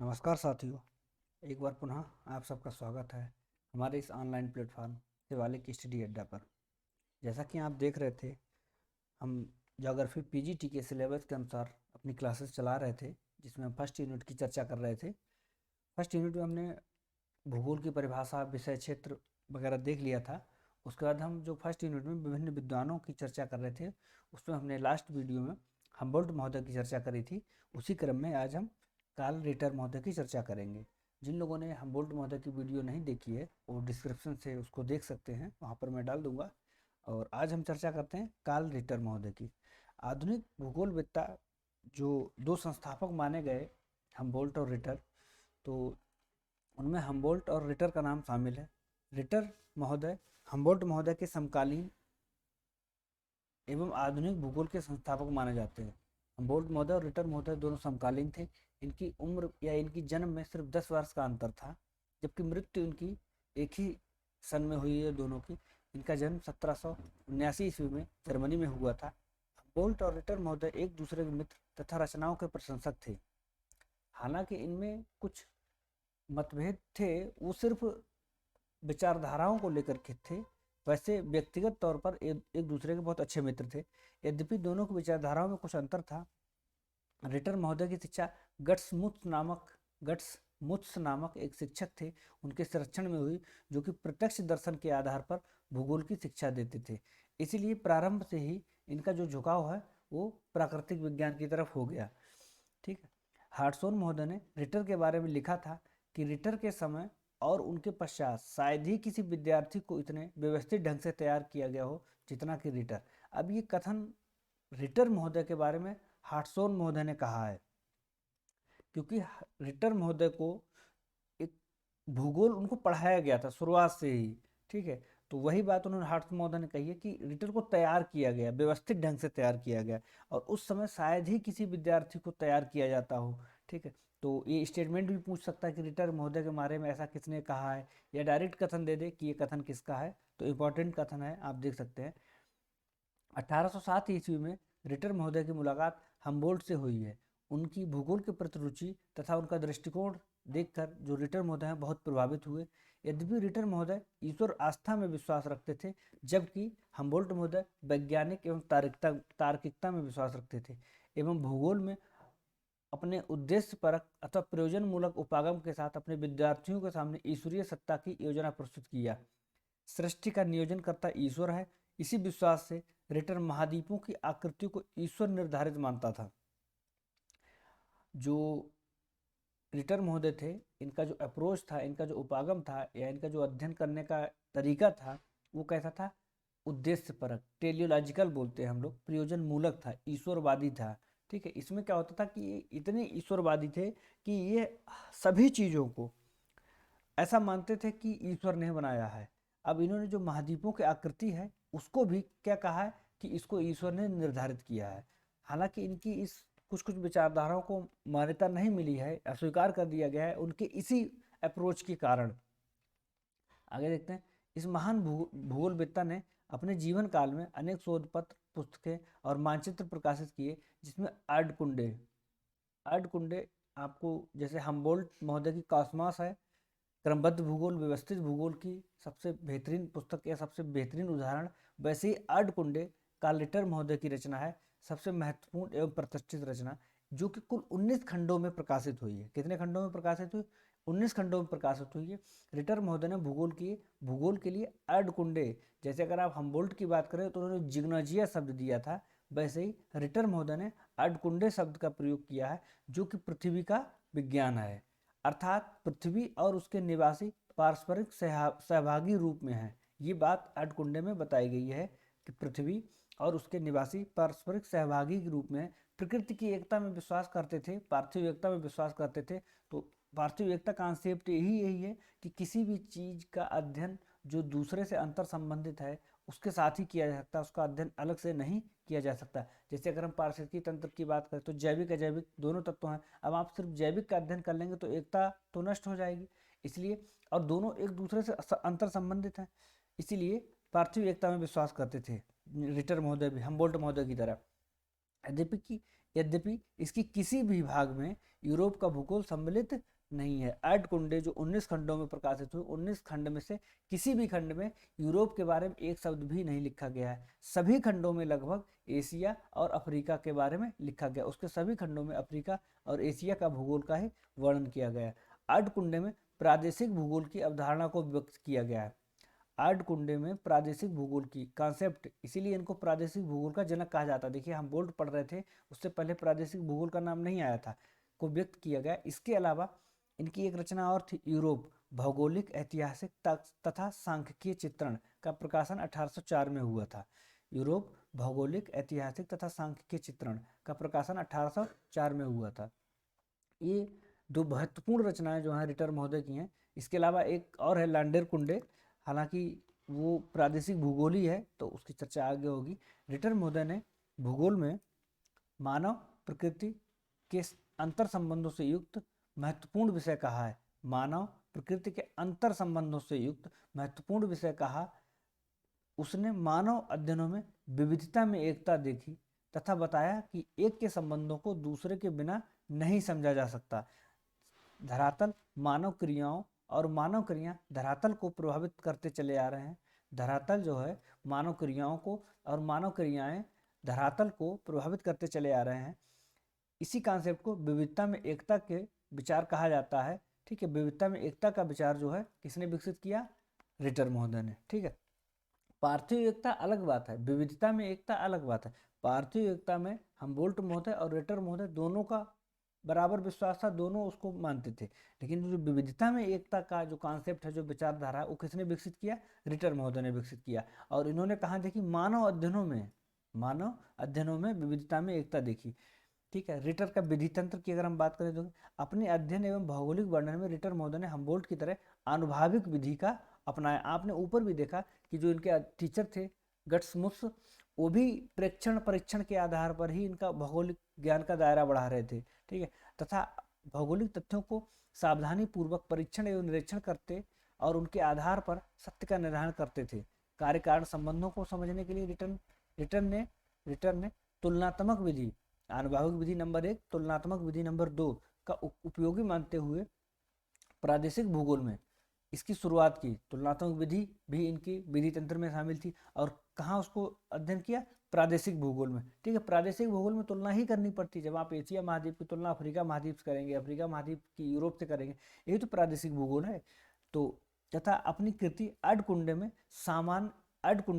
नमस्कार साथियों। एक बार पुनः आप सबका स्वागत है हमारे इस ऑनलाइन प्लेटफॉर्म शिवालिक स्टडी अड्डा पर। जैसा कि आप देख रहे थे, हम ज्योग्राफी पीजीटी के सिलेबस के अनुसार अपनी क्लासेस चला रहे थे, जिसमें हम फर्स्ट यूनिट की चर्चा कर रहे थे। फर्स्ट यूनिट में हमने भूगोल की परिभाषा, विषय क्षेत्र वगैरह देख लिया था। उसके बाद हम जो फर्स्ट यूनिट में विभिन्न विद्वानों की चर्चा कर रहे थे, उसमें हमने लास्ट वीडियो में हम्बोल्ट महोदय की चर्चा करी थी। उसी क्रम में आज हम कार्ल रिटर महोदय की चर्चा करेंगे। जिन लोगों ने हम्बोल्ट महोदय की वीडियो नहीं देखी है, वो डिस्क्रिप्शन से उसको देख सकते हैं, वहाँ पर मैं डाल दूंगा। और आज हम चर्चा करते हैं कार्ल रिटर महोदय की। आधुनिक भूगोलविद्ता जो दो संस्थापक माने गए, हम्बोल्ट और रिटर, तो उनमें हम्बोल्ट और रिटर का नाम शामिल है। रिटर महोदय हम्बोल्ट महोदय के समकालीन एवं आधुनिक भूगोल के संस्थापक माने जाते हैं। हम्बोल्ट महोदय और रिटर महोदय दोनों समकालीन थे। इनकी उम्र या इनकी जन्म में सिर्फ 10 वर्ष का अंतर था, जबकि मृत्यु इनकी एक ही सन में हुई है दोनों की। इनका जन्म 1779 ईस्वी में जर्मनी में हुआ था। हम्बोल्ट और रिटर महोदय एक दूसरे के मित्र तथा रचनाओं के प्रशंसक थे। हालांकि इनमें कुछ मतभेद थे, वो सिर्फ विचारधाराओं को लेकर के थे। वैसे व्यक्तिगत तौर पर एक दूसरे के बहुत अच्छे मित्र थे। यद्यपि दोनों की विचारधाराओं में कुछ अंतर था। रिटर महोदय की शिक्षा गट्स मुत्स नामक एक शिक्षक थे, उनके संरक्षण में हुई, जो कि प्रत्यक्ष दर्शन के आधार पर भूगोल की शिक्षा देते थे। इसीलिए प्रारंभ से ही इनका जो झुकाव है वो प्राकृतिक विज्ञान की तरफ हो गया। ठीक है। हार्टसोन महोदय ने रिटर के बारे में लिखा था कि रिटर के समय और उनके पश्चात शायद ही किसी विद्यार्थी को इतने व्यवस्थित ढंग से तैयार किया गया हो जितना कि रिटर। अब ये कथन रिटर महोदय के बारे में हार्टसोन महोदय ने कहा है, क्योंकि रिटर महोदय को एक भूगोल उनको पढ़ाया गया था शुरुआत से ही। ठीक है। तो वही बात उन्होंने हार्ट्स महोदय ने कही है कि रिटर को तैयार किया गया, व्यवस्थित ढंग से तैयार किया गया, और उस समय शायद ही किसी विद्यार्थी को तैयार किया जाता हो। ठीक है। तो ये स्टेटमेंट भी पूछ सकता है कि रिटर महोदय के बारे में ऐसा किसने कहा है, या डायरेक्ट कथन दे दे कि ये कथन किसका है। तो इंपॉर्टेंट कथन है, आप देख सकते हैं। 1807 ईस्वी में रिटर महोदय की मुलाकात हम्बोल्ट से हुई है। उनकी भूगोल के प्रति रुचि तथा उनका दृष्टिकोण देखकर जो रिटर महोदय हैं बहुत प्रभावित हुए। यद्यपि रिटर महोदय ईश्वर आस्था में विश्वास रखते थे, जबकि हम्बोल्ट महोदय वैज्ञानिक एवं तार्किकता में विश्वास रखते थे, एवं भूगोल में अपने उद्देश्य परक अथवा प्रयोजन मूलक उपागम के साथ अपने विद्यार्थियों के सामने ईश्वरीय सत्ता की योजना प्रस्तुत किया। सृष्टि का नियोजन करता ईश्वर है। इसी विश्वास से रिटर महाद्वीपों की आकृतियों को ईश्वर निर्धारित मानता था। जो रिटर महोदय थे, इनका जो अप्रोच था, इनका जो उपागम था, या इनका जो अध्ययन करने का तरीका था, वो कैसा था? उद्देश्य परक, टेलियोलॉजिकल बोलते हैं हम लोग, प्रयोजन मूलक था, ईश्वरवादी था। ठीक है। इसमें क्या होता था कि ये इतने ईश्वरवादी थे कि ये सभी चीज़ों को ऐसा मानते थे कि ईश्वर ने बनाया है। अब इन्होंने जो महाद्वीपों की आकृति है उसको भी क्या कहा है कि इसको ईश्वर ने निर्धारित किया है। हालांकि इनकी इस कुछ कुछ विचारधाराओं को मान्यता नहीं मिली है, अस्वीकार कर दिया गया है उनके इसी अप्रोच के कारण। आगे देखते हैं। इस महान भूगोलवेत्ता ने अपने जीवन काल में अनेक शोध पत्र, पुस्तकें और मानचित्र प्रकाशित किए, जिसमें अर्ड कुंडे आपको, जैसे हम्बोल्ट महोदय की कॉस्मॉस है, क्रमबद्ध भूगोल, व्यवस्थित भूगोल की सबसे बेहतरीन पुस्तक या सबसे बेहतरीन उदाहरण, वैसे ही अर्ड कुंडे कार्ल रिटर महोदय की रचना है, सबसे महत्वपूर्ण एवं प्रतिष्ठित रचना, जो कि कुल 19 खंडों में प्रकाशित हुई है। कितने खंडों में प्रकाशित हुई? 19 खंडों में प्रकाशित हुई है। रिटर महोदय ने भूगोल के लिए अर्ड कुंडे, जैसे अगर आप हम्बोल्ट की बात करें तो उन्होंने जिग्नोजिया शब्द दिया था, वैसे ही रिटर महोदय ने अर्ड कुंडे शब्द का प्रयोग किया है, जो कि पृथ्वी का विज्ञान है। अर्थात पृथ्वी और उसके निवासी पारस्परिक सहभागी रूप में हैं। ये बात अर्ड-कुंडे में बताई गई है कि पृथ्वी और उसके निवासी पारस्परिक सहभागी के रूप में प्रकृति की एकता में विश्वास करते थे, पार्थिव एकता में विश्वास करते थे। तो पार्थिव एकता कॉन्सेप्ट यही है कि किसी भी चीज का अध्ययन जो दूसरे से अंतर संबंधित है उसके साथ ही किया जा सकता है, उसका अध्ययन अलग से नहीं किया जा सकता। जैसे अगर हम पारिस्थितिकी तंत्र की बात करें तो जैविक अजैविक दोनों तत्व हैं। अब आप सिर्फ जैविक का अध्ययन कर लेंगे तो एकता तो नष्ट हो जाएगी। इसलिए, और दोनों एक दूसरे से अंतर संबंधित हैं, इसीलिए पार्थिव एकता में विश्वास करते थे रिटर महोदय भी, हम्बोल्ट महोदय की तरह। यद्यपि कि यद्यपि इसकी किसी भी भाग में यूरोप का भूगोल सम्मिलित नहीं है। अर्धकुंडे जो 19 खंडों में प्रकाशित हुए, 19 खंड में से किसी भी खंड में यूरोप के बारे में एक शब्द भी नहीं लिखा गया है। सभी खंडों में लगभग एशिया और अफ्रीका के बारे में लिखा गया, उसके सभी खंडों में अफ्रीका और एशिया का भूगोल का ही वर्णन किया गया। अर्धकुंडे में प्रादेशिक भूगोल की अवधारणा को व्यक्त किया गया है। अर्धकुंडे में प्रादेशिक भूगोल की कॉन्सेप्ट, इसीलिए इनको प्रादेशिक भूगोल का जनक कहा जाता है। देखिए हम बोल्ड पढ़ रहे थे, उससे पहले प्रादेशिक भूगोल का नाम नहीं आया था, को व्यक्त किया गया। इसके अलावा इनकी एक रचना और थी, यूरोप भौगोलिक ऐतिहासिक तथा सांख्यिकीय चित्रण का प्रकाशन 1804 में हुआ था। यूरोप भौगोलिक ऐतिहासिक तथा सांख्यिकीय चित्रण का प्रकाशन 1804 में हुआ था। ये दो महत्वपूर्ण रचनाएं जो हैं रिटर महोदय की हैं। इसके अलावा एक और है लांडेर कुंडे, हालांकि वो प्रादेशिक भूगोल ही है, तो उसकी चर्चा आगे होगी। रिटर महोदय ने भूगोल में मानव प्रकृति के अंतर संबंधों से युक्त महत्वपूर्ण विषय कहा है। मानव प्रकृति के अंतर संबंधों से युक्त महत्वपूर्ण विषय कहा। उसने मानव अध्ययनों में विविधता में एकता देखी तथा बताया कि एक के संबंधों को दूसरे के बिना नहीं समझा जा सकता। धरातल मानव क्रियाओं और मानव क्रिया धरातल को प्रभावित करते चले आ रहे हैं। धरातल जो है मानव क्रियाओं को और मानव क्रियाएं धरातल को प्रभावित करते चले आ रहे हैं। इसी कॉन्सेप्ट को विविधता में एकता के विचार कहा जाता है। ठीक है, विविधता में एकता का विचार जो है किसने विकसित किया? रिटर महोदय ने। ठीक है, पार्थिव एकता अलग बात है, विविधता में एकता अलग बात है। पार्थिव एकता में हमबोल्ट महोदय और रिटर महोदय दोनों का बराबर विश्वास था, दोनों उसको मानते थे। लेकिन जो विविधता में एकता का जो कॉन्सेप्ट है, जो विचारधारा है, वो किसने विकसित किया? रिटर महोदय ने विकसित किया। और इन्होंने कहा देखी मानव अध्ययनों में विविधता में एकता देखी। ठीक है, रिटर का विधि तंत्र की अगर हम बात करें तो अपने अध्ययन एवं भौगोलिक वर्णन में रिटर महोदय ने हमबोल्ट की तरह आनुभाविक विधि का अपनाया। आपने ऊपर भी देखा कि जो इनके टीचर थे गट्समुस, वो भी प्रेक्षण परीक्षण के आधार पर ही इनका भौगोलिक ज्ञान का दायरा बढ़ा रहे थे। ठीक है, तथा भौगोलिक तथ्यों को सावधानी पूर्वक परीक्षण एवं निरीक्षण करते और उनके आधार पर सत्य का निर्धारण करते थे। कार्य कारण संबंधों को समझने के लिए रिटर ने तुलनात्मक विधि, आनुभाविक विधि नंबर 1, तुलनात्मक विधि नंबर 2 का उपयोगी मानते हुए प्रादेशिक भूगोल में इसकी शुरुआत की। तुलनात्मक विधि भी इनकी विधि तंत्र में शामिल थी। और कहाँ उसको अध्ययन किया? प्रादेशिक भूगोल में। ठीक है, प्रादेशिक भूगोल में तुलना ही करनी पड़ती। जब आप एशिया महाद्वीप की तुलना अफ्रीका महाद्वीप से करेंगे, अफ्रीका महाद्वीप की यूरोप से करेंगे, यही तो प्रादेशिक भूगोल है। तो तथा अपनी कृति अर्धकुंडे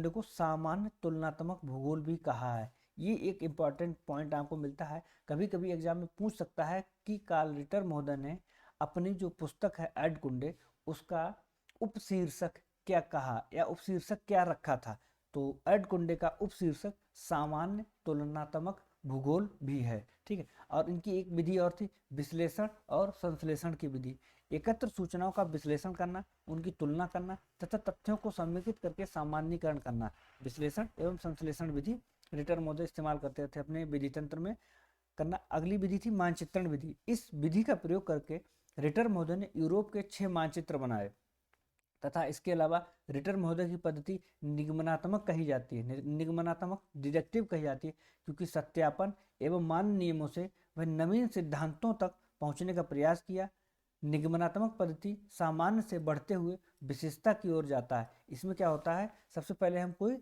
को सामान्य तुलनात्मक भूगोल भी कहा है। ये एक इम्पॉर्टेंट पॉइंट आपको मिलता है, कभी कभी एग्जाम में पूछ सकता है कि कार्ल रिटर महोदय ने अपनी जो पुस्तक है अर्धकुंडे, उसका उपशीर्षक क्या कहा या उपशीर्षक क्या रखा था। तो अर्धकुंडे का उपशीर्षक सामान्य तुलनात्मक भूगोल भी है। ठीक है, और इनकी एक विधि और थी, विश्लेषण और संश्लेषण की विधि। एकत्र सूचनाओं का विश्लेषण करना, उनकी तुलना करना तथा तथ्यों को समेकित करके सामान्यीकरण करना, विश्लेषण एवं संश्लेषण विधि रिटर महोदय इस्तेमाल करते थे अपने विधि तंत्र में करना। अगली विधि थी मानचित्रण विधि। इस विधि का प्रयोग करके रिटर महोदय ने यूरोप के 6 मानचित्र बनाए तथा इसके अलावा रिटर महोदय की पद्धति निगमनात्मक कही जाती है, निगमनात्मक डिडक्टिव कही जाती है, क्योंकि सत्यापन एवं मान नियमों से वह नवीन सिद्धांतों तक पहुंचने का प्रयास किया। निगमनात्मक पद्धति सामान्य से बढ़ते हुए विशेषता की ओर जाता है। इसमें क्या होता है? सबसे पहले हम कोई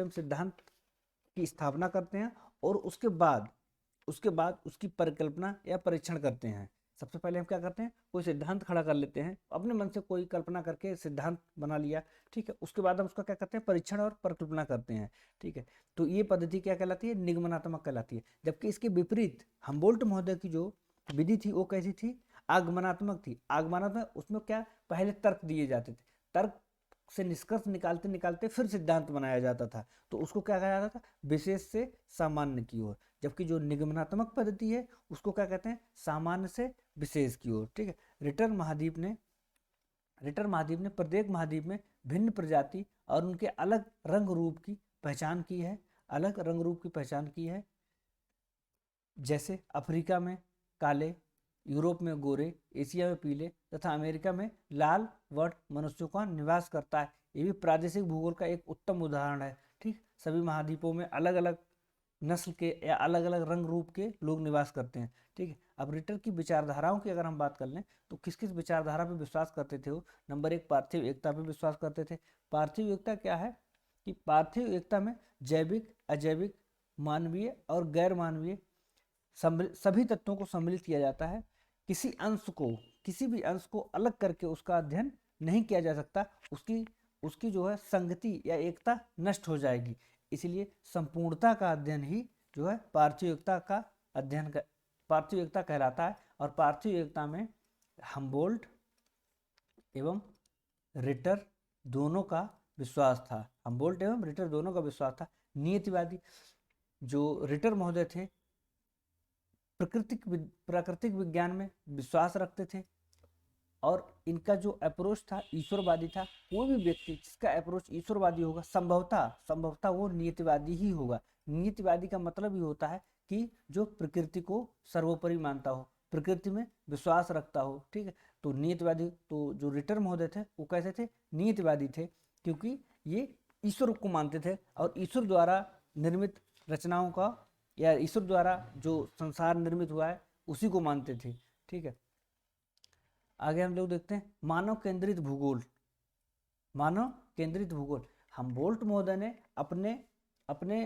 सिद्धांत की स्थापना करते हैं और उसके बाद उसकी परिकल्पना या परीक्षण करते हैं। सबसे पहले हम क्या करते हैं? कोई सिद्धांत खड़ा कर लेते हैं, अपने मन से कोई कल्पना करके सिद्धांत बना लिया। ठीक है, उसके बाद हम उसका क्या करते हैं? परीक्षण और परिकल्पना करते हैं। ठीक है, तो ये पद्धति क्या कहलाती है? निगमनात्मक कहलाती है। जबकि इसके विपरीत हमबोल्ट महोदय की जो विधि थी वो कैसी थी? आगमनात्मक थी। आगमनात्मक, उसमें क्या? पहले तर्क दिए जाते थे, तर्क से निष्कर्ष निकालते निकालते फिर सिद्धांत बनाया जाता था। तो उसको क्या कहा जाता था? विशेष से सामान्य की ओर। जबकि जो निगमनात्मक पद्धति है उसको क्या कहते हैं? सामान्य से विशेष की ओर। ठीक है, रिटर महाद्वीप ने प्रत्येक महाद्वीप में भिन्न प्रजाति और उनके अलग रंग रूप की पहचान की है। जैसे अफ्रीका में काले, यूरोप में गोरे, एशिया में पीले तथा अमेरिका में लाल वर्ण मनुष्यों का निवास करता है। ये भी प्रादेशिक भूगोल का एक उत्तम उदाहरण है। ठीक, सभी महाद्वीपों में अलग अलग नस्ल के या अलग अलग रंग रूप के लोग निवास करते हैं। ठीक है, अब रिटर की विचारधाराओं की अगर हम बात कर लें तो किस किस विचारधारा पे विश्वास करते थे वो। नंबर 1, पार्थिव एकता पे विश्वास करते थे। पार्थिव एकता क्या है कि पार्थिव एकता में जैविक, अजैविक, मानवीय और गैर मानवीय सभी तत्वों को सम्मिलित किया जाता है। किसी भी अंश को अलग करके उसका अध्ययन नहीं किया जा सकता, उसकी उसकी जो है संगति या एकता नष्ट हो जाएगी। इसलिए संपूर्णता का अध्ययन ही जो है पार्थिव एकता का पार्थिव एकता कहलाता है। और पार्थिव एकता में हम्बोल्ट एवं रिटर दोनों का विश्वास था। हम्बोल्ट एवं रिटर दोनों का विश्वास था। नियतिवादी जो रिटर महोदय थे प्राकृतिक विज्ञान में विश्वास रखते थे और इनका जो अप्रोच था ईश्वरवादी था। कोई भी व्यक्ति जिसका अप्रोच ईश्वरवादी होगा संभवतः वो नियतिवादी ही होगा। नियतिवादी का मतलब ये होता है कि जो प्रकृति को सर्वोपरि मानता हो, प्रकृति में विश्वास रखता हो। ठीक है, तो नियतिवादी, तो जो रिटर महोदय थे वो कैसे थे, नियतिवादी थे, क्योंकि ये ईश्वर को मानते थे और ईश्वर द्वारा निर्मित रचनाओं का या ईश्वर द्वारा जो संसार निर्मित हुआ है उसी को मानते थे। ठीक है, आगे हम लोग देखते हैं मानव केंद्रित भूगोल। मानव केंद्रित भूगोल, हम्बोल्ट महोदय ने अपने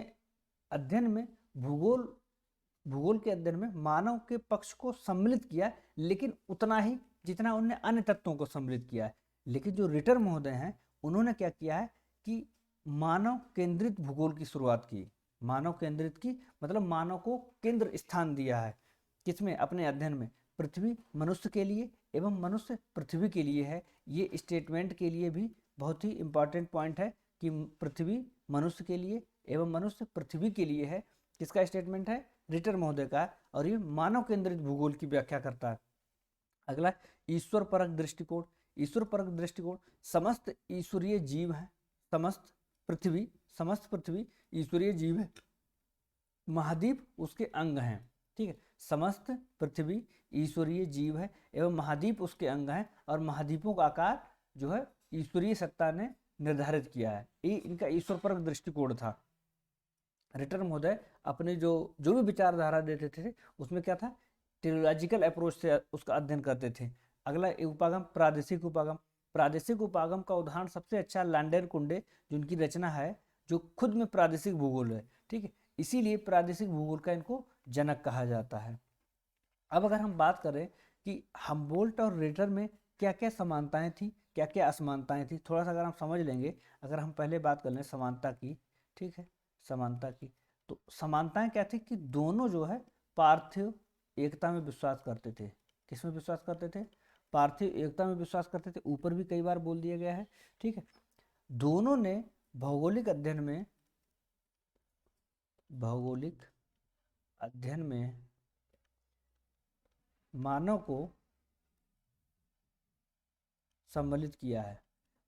अध्ययन में भूगोल के अध्ययन में मानव के पक्ष को सम्मिलित किया, लेकिन उतना ही जितना उन्होंने अन्य तत्वों को सम्मिलित किया है। लेकिन जो रिटर महोदय हैं उन्होंने क्या किया है कि मानव केंद्रित भूगोल की शुरुआत की। मानव केंद्रित की मतलब मानव को केंद्र स्थान दिया है। किसमें, अपने अध्ययन में। पृथ्वी मनुष्य के लिए एवं मनुष्य पृथ्वी के लिए है। ये स्टेटमेंट के लिए भी बहुत ही इंपॉर्टेंट पॉइंट है कि पृथ्वी मनुष्य के लिए एवं मनुष्य पृथ्वी के लिए है। किसका स्टेटमेंट है, रिटर महोदय का, और ये मानव केंद्रित भूगोल की व्याख्या करता है। अगला ईश्वर परक दृष्टिकोण। ईश्वर परक दृष्टिकोण, समस्त ईश्वरीय जीव है, समस्त पृथ्वी ईश्वरीय जीव है, महाद्वीप उसके अंग हैं। ठीक है, समस्त पृथ्वी ईश्वरीय जीव है एवं महाद्वीप उसके अंग हैं और महाद्वीपों का आकार जो है ईश्वरीय सत्ता ने निर्धारित किया है। ये इनका ईश्वर परक दृष्टिकोण था। रिटर महोदय अपने जो भी विचारधारा देते थे उसमें क्या था, टेलोलॉजिकल अप्रोच से उसका अध्ययन करते थे। अगला उपागम, प्रादेशिक उपागम। प्रादेशिक उपागम का उदाहरण सबसे अच्छा लांडेर कुंडे, जिनकी रचना है जो खुद में प्रादेशिक भूगोल है। ठीक है, इसीलिए प्रादेशिक भूगोल का इनको जनक कहा जाता है। अब अगर हम बात करें कि हम्बोल्ट और रिटर में क्या क्या समानताएं थी, क्या क्या असमानताएं थी, थोड़ा सा अगर हम समझ लेंगे। अगर हम पहले बात कर लें समानता की, ठीक है, समानता की, तो समानताएं क्या थी कि दोनों जो है पार्थिव एकता में विश्वास करते थे। किस में विश्वास करते थे, पार्थिव एकता में विश्वास करते थे। ऊपर भी कई बार बोल दिया गया है। ठीक है, दोनों ने भौगोलिक अध्ययन में मानव को सम्मिलित किया है।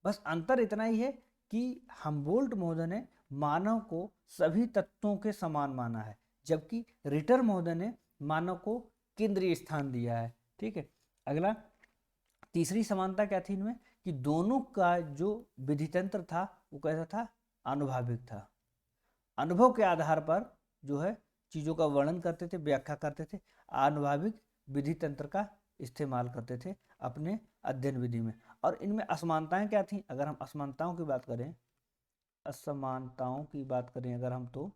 बस अंतर इतना ही है कि हम्बोल्ट महोदय ने मानव को सभी तत्वों के समान माना है, जबकि रिटर महोदय ने मानव को केंद्रीय स्थान दिया है। ठीक है, अगला तीसरी समानता क्या थी इनमें कि दोनों का जो विधि तंत्र था वो कैसा था, आनुभाविक था। अनुभव के आधार पर जो है चीज़ों का वर्णन करते थे, व्याख्या करते थे। आनुभाविक विधि तंत्र का इस्तेमाल करते थे अपने अध्ययन विधि में। और इनमें असमानताएं क्या थी, अगर हम असमानताओं की बात करें अगर हम, तो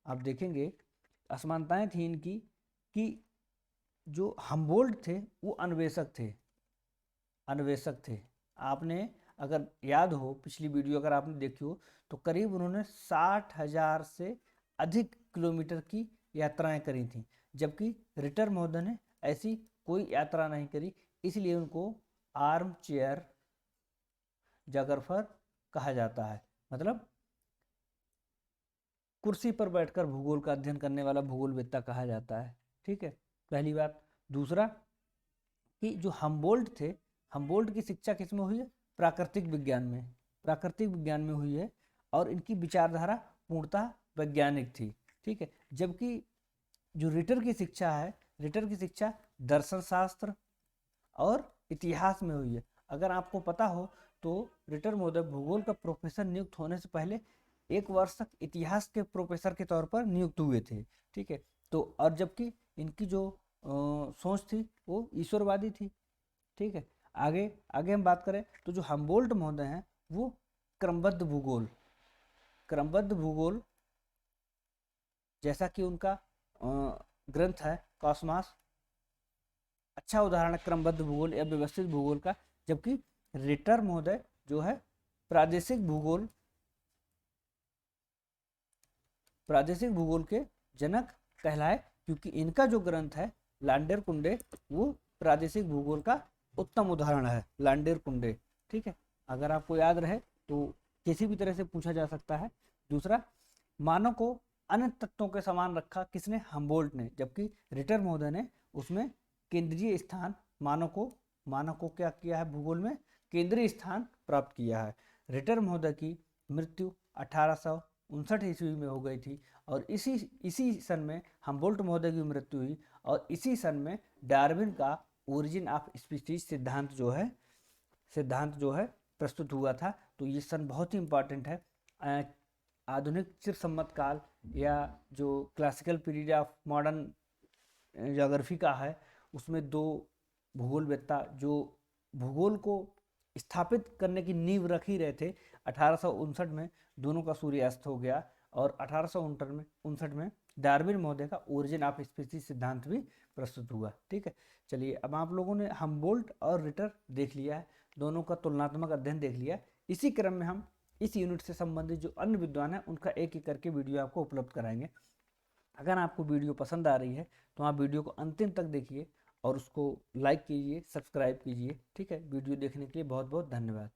आप देखेंगे असमानताएं थी इनकी कि जो हम्बोल्ट थे वो अन्वेषक थे। आपने अगर याद हो, पिछली वीडियो अगर आपने देखी हो, तो करीब उन्होंने 60,000 से अधिक किलोमीटर की यात्राएं करी थी, जबकि रिटर महोदय ने ऐसी कोई यात्रा नहीं करी। इसलिए उनको आर्म चेयर जोग्राफर कहा जाता है, मतलब कुर्सी पर बैठकर भूगोल का अध्ययन करने वाला भूगोलवेत्ता कहा जाता है। ठीक है, पहली बात। दूसरा कि जो हम्बोल्ट थे, हम्बोल्ट की शिक्षा किसमें हुई है, प्राकृतिक विज्ञान में हुई है और इनकी विचारधारा पूर्णतः वैज्ञानिक थी। ठीक है, जबकि जो रिटर की शिक्षा दर्शन शास्त्र और इतिहास में हुई है। अगर आपको पता हो तो रिटर महोदय भूगोल का प्रोफेसर नियुक्त होने से पहले 1 वर्ष तक इतिहास के प्रोफेसर के तौर पर नियुक्त हुए थे। ठीक है, तो और जबकि इनकी जो सोच थी वो ईश्वरवादी थी। ठीक है, आगे आगे हम बात करें तो जो हम्बोल्ट महोदय हैं वो क्रमबद्ध भूगोल जैसा कि उनका ग्रंथ है कॉस्मॉस, अच्छा उदाहरण है क्रमबद्ध भूगोल या व्यवस्थित भूगोल का। जबकि रिटर महोदय जो है प्रादेशिक भूगोल के जनक कहलाए, क्योंकि इनका जो ग्रंथ है लांडेर कुंडे वो प्रादेशिक भूगोल का उत्तम उदाहरण है, लांडेर कुंडे। ठीक है, अगर आपको याद रहे तो किसी भी तरह से पूछा जा सकता है। दूसरा, मानव को अन्य तत्वों के समान रखा किसने? हम्बोल्ट ने। जबकि रिटर महोदय ने उसमें केंद्रीय स्थान मानव को क्या किया है? भूगोल में केंद्रीय स्थान प्राप्त किया है। रिटर महोदय की मृत्यु 1859 ईस्वी में हो गई थी और इसी सन में हम्बोल्ट महोदय की मृत्यु हुई और इसी सन में डार्विन का ओरिजिन ऑफ स्पीशीज सिद्धांत जो है प्रस्तुत हुआ था। तो ये सन बहुत ही इम्पॉर्टेंट है। आधुनिक चिर सम्मत काल या जो classical period of modern geography का है, उसमें 2 भूगोलवेत्ता जो भूगोल को स्थापित करने की नींव रख ही रहे थे, 1859 में दोनों का सूर्यास्त हो गया और 1859 में डार्विन महोदय का ओरिजिन ऑफ स्पीशीज सिद्धांत भी प्रस्तुत हुआ। ठीक है, चलिए अब आप लोगों ने हम्बोल्ट और रिटर देख लिया है, दोनों का तुलनात्मक अध्ययन देख लिया। इसी क्रम में हम इस यूनिट से संबंधित जो अन्य विद्वान हैं उनका एक एक करके वीडियो आपको उपलब्ध कराएंगे। अगर आपको वीडियो पसंद आ रही है तो आप वीडियो को अंतिम तक देखिए और उसको लाइक कीजिए, सब्सक्राइब कीजिए। ठीक है, वीडियो देखने के लिए बहुत बहुत धन्यवाद।